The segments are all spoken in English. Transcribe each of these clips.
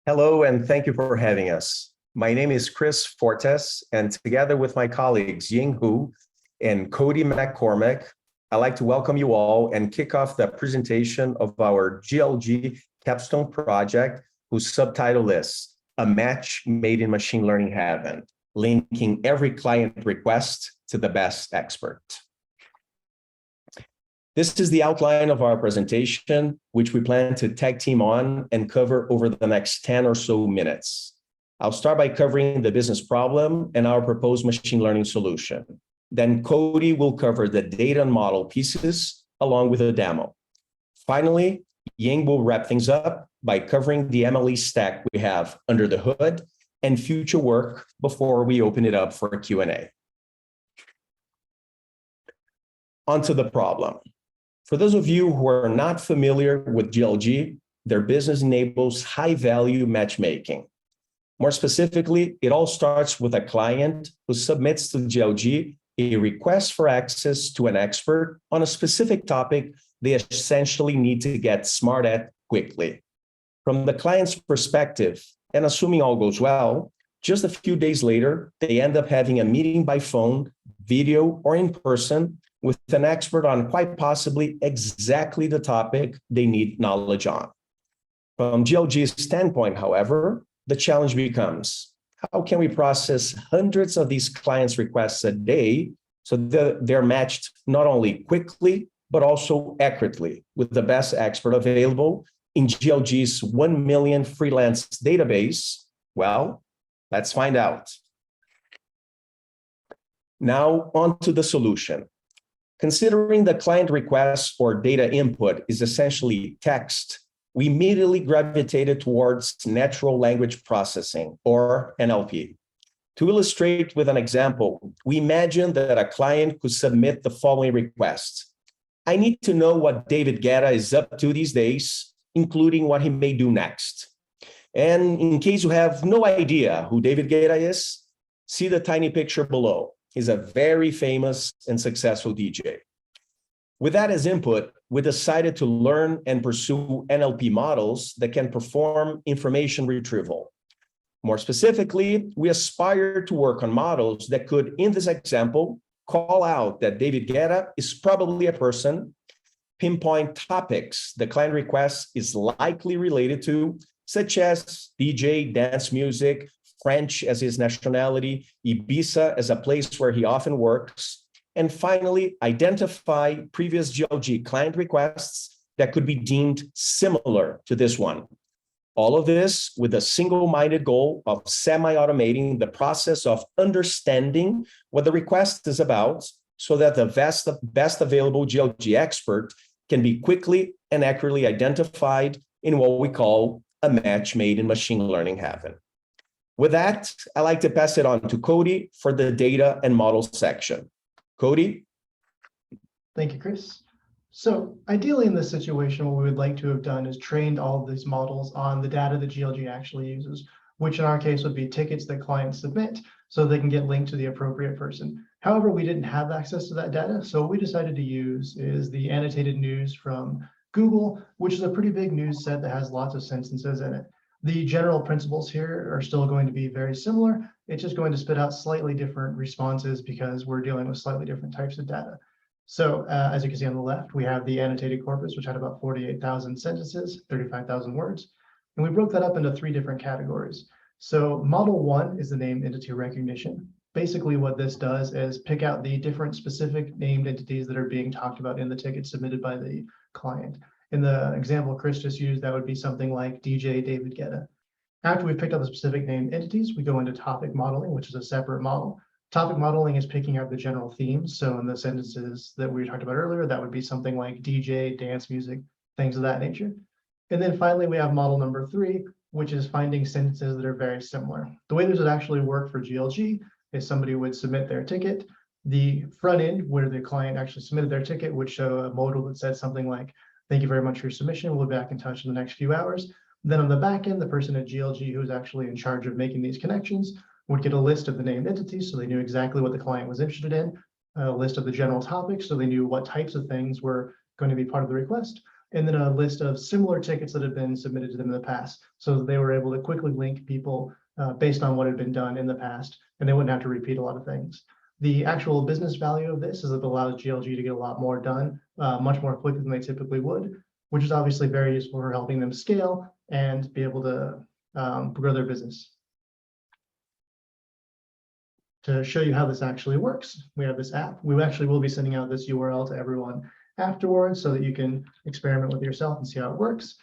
Hello, and thank you for having us. My name is Chris Fortes, and together with my colleagues Ying Hu and Cody McCormick, I'd like to welcome you all and kick off the presentation of our GLG capstone project, whose subtitle is A Match Made in Machine Learning Heaven, linking every client request to the best expert. This is the outline of our presentation, which we plan to tag team on and cover over the next 10 or so minutes. I'll start by covering the business problem and our proposed machine learning solution. Then Cody will cover the data and model pieces along with a demo. Finally, Ying will wrap things up by covering the MLE stack we have under the hood and future work before we open it up for a Q&A. Onto the problem. For those of you who are not familiar with GLG, their business enables high-value matchmaking. More specifically, it all starts with a client who submits to GLG a request for access to an expert on a specific topic they essentially need to get smart at quickly. From the client's perspective, and assuming all goes well, just a few days later, they end up having a meeting by phone, video, or in person with an expert on quite possibly exactly the topic they need knowledge on. From GLG's standpoint, however, the challenge becomes, how can we process hundreds of these clients' requests a day so that they're matched not only quickly, but also accurately with the best expert available in GLG's 1 million freelance database? Well, let's find out. Now, on to the solution. Considering the client request or data input is essentially text, we immediately gravitated towards natural language processing, or NLP. To illustrate with an example, we imagine that a client could submit the following request. I need to know what David Guetta is up to these days, including what he may do next. And in case you have no idea who David Guetta is, see the tiny picture below. He's a very famous and successful DJ. With that as input, we decided to learn and pursue NLP models that can perform information retrieval. More specifically, we aspire to work on models that could, in this example, call out that David Guetta is probably a person, pinpoint topics the client request is likely related to, such as DJ, dance music, French as his nationality, Ibiza as a place where he often works, and finally, identify previous GLG client requests that could be deemed similar to this one. All of this with a single-minded goal of semi-automating the process of understanding what the request is about so that the best available GLG expert can be quickly and accurately identified in what we call a match made in machine learning heaven. With that, I'd like to pass it on to Cody for the data and model section. Cody? Thank you, Chris. So ideally in this situation, what we would like to have done is trained all of these models on the data that GLG actually uses, which in our case would be tickets that clients submit so they can get linked to the appropriate person. However, we didn't have access to that data, so what we decided to use is the annotated news from Google, which is a pretty big news set that has lots of sentences in it. The general principles here are still going to be very similar. It's just going to spit out slightly different responses because we're dealing with slightly different types of data. So as you can see on the left, we have the annotated corpus, which had about 48,000 sentences, 35,000 words. And we broke that up into 3 different categories. So model 1 is the named entity recognition. Basically what this does is pick out the different specific named entities that are being talked about in the ticket submitted by the client. In the example Chris just used, that would be something like DJ David Guetta. After we've picked up the specific named entities, we go into topic modeling, which is a separate model. Topic modeling is picking out the general themes. So in the sentences that we talked about earlier, that would be something like DJ, dance music, things of that nature. And then finally, we have model number 3, which is finding sentences that are very similar. The way this would actually work for GLG is somebody would submit their ticket. The front end, where the client actually submitted their ticket, would show a modal that said something like, thank you very much for your submission. We'll be back in touch in the next few hours. Then on the back end, the person at GLG who's actually in charge of making these connections would get a list of the named entities so they knew exactly what the client was interested in, a list of the general topics so they knew what types of things were going to be part of the request, and then a list of similar tickets that had been submitted to them in the past, so that they were able to quickly link people based on what had been done in the past, and they wouldn't have to repeat a lot of things. The actual business value of this is that it allows GLG to get a lot more done much more quickly than they typically would, which is obviously very useful for helping them scale and be able to grow their business. To show you how this actually works, we have this app. We actually will be sending out this URL to everyone afterwards so that you can experiment with yourself and see how it works.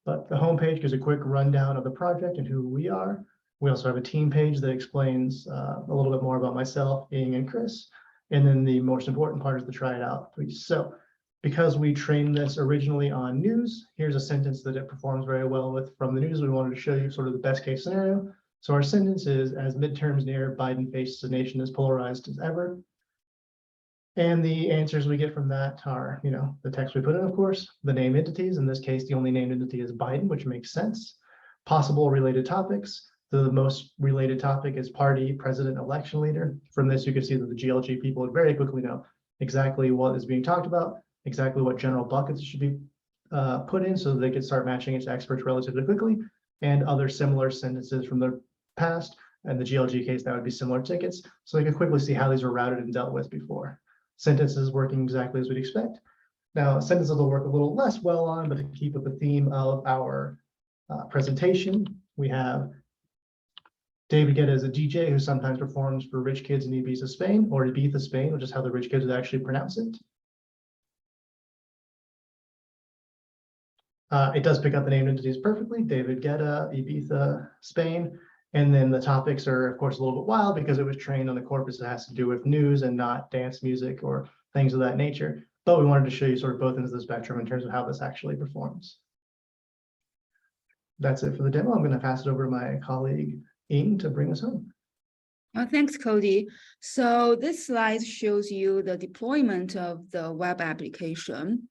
But the homepage gives a quick rundown of the project and who we are. We also have a team page that explains a little bit more about myself, Ing, and Chris. And then the most important part is the try it out piece. So because we trained this originally on news, here's a sentence that it performs very well with from the news. We wanted to show you sort of the best case scenario. So our sentence is, as midterms near, Biden faces a nation as polarized as ever. And the answers we get from that are, the text we put in, of course, the named entities. In this case, the only named entity is Biden, which makes sense. Possible related topics. The most related topic is party, president, election leader. From this, you can see that the GLG people would very quickly know exactly what is being talked about, exactly what general buckets should be put in so that they could start matching it to experts relatively quickly, and other similar sentences from the past. And the GLG case, that would be similar tickets. So they could quickly see how these were routed and dealt with before. Sentences working exactly as we'd expect. Now, sentences will work a little less well on, but to keep with the theme of our presentation, we have David Guetta is a DJ who sometimes performs for rich kids in Ibiza, Spain, or Ibiza, Spain, which is how the rich kids would actually pronounce it. It does pick up the named entities perfectly. David Guetta, Ibiza, Spain. And then the topics are, of course, a little bit wild because it was trained on the corpus that has to do with news and not dance music or things of that nature. But we wanted to show you sort of both ends of the spectrum in terms of how this actually performs. That's it for the demo. I'm going to pass it over to my colleague, Ing, to bring us home. Thanks, Cody. So this slide shows you the deployment of the web application.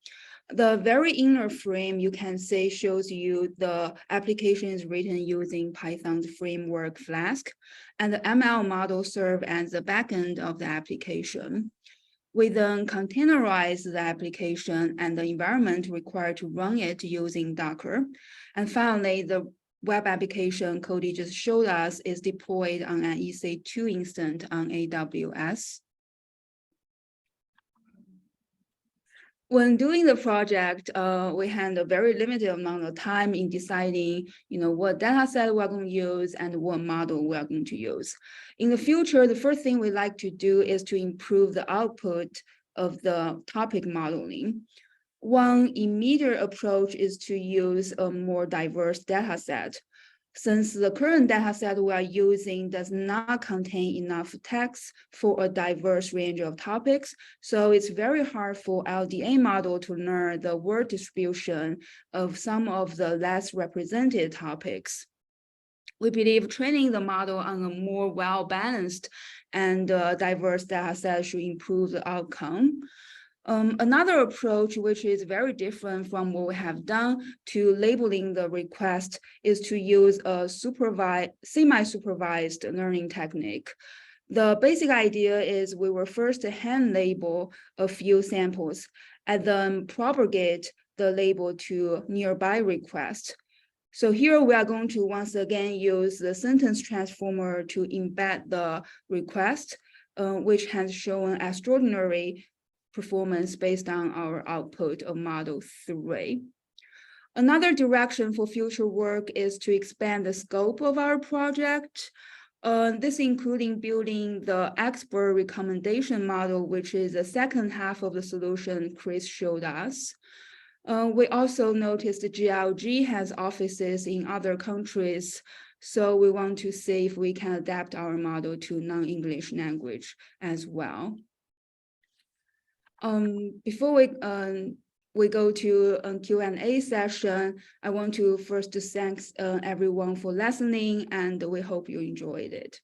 The very inner frame, you can say, shows you the application is written using Python's framework Flask, and the ML model serves as the backend of the application. We then containerize the application and the environment required to run it using Docker. And finally, the web application Cody just showed us is deployed on an EC2 instance on AWS. When doing the project, we had a very limited amount of time in deciding, what data set we're going to use and what model we're going to use. In the future, the first thing we like to do is to improve the output of the topic modeling. One immediate approach is to use a more diverse data set. Since the current data set we are using does not contain enough text for a diverse range of topics, so it's very hard for LDA model to learn the word distribution of some of the less represented topics. We believe training the model on a more well-balanced and diverse data set should improve the outcome. Another approach, which is very different from what we have done to labeling the request, is to use a semi-supervised learning technique. The basic idea is we will first hand label a few samples and then propagate the label to nearby requests. So here we are going to once again use the sentence transformer to embed the request, which has shown extraordinary performance based on our output of model 3. Another direction for future work is to expand the scope of our project. This including building the expert recommendation model, which is the second half of the solution Chris showed us. We also noticed the GLG has offices in other countries, so we want to see if we can adapt our model to non-English language as well. Before we go to a Q&A session, I want to first thank everyone for listening, and we hope you enjoyed it.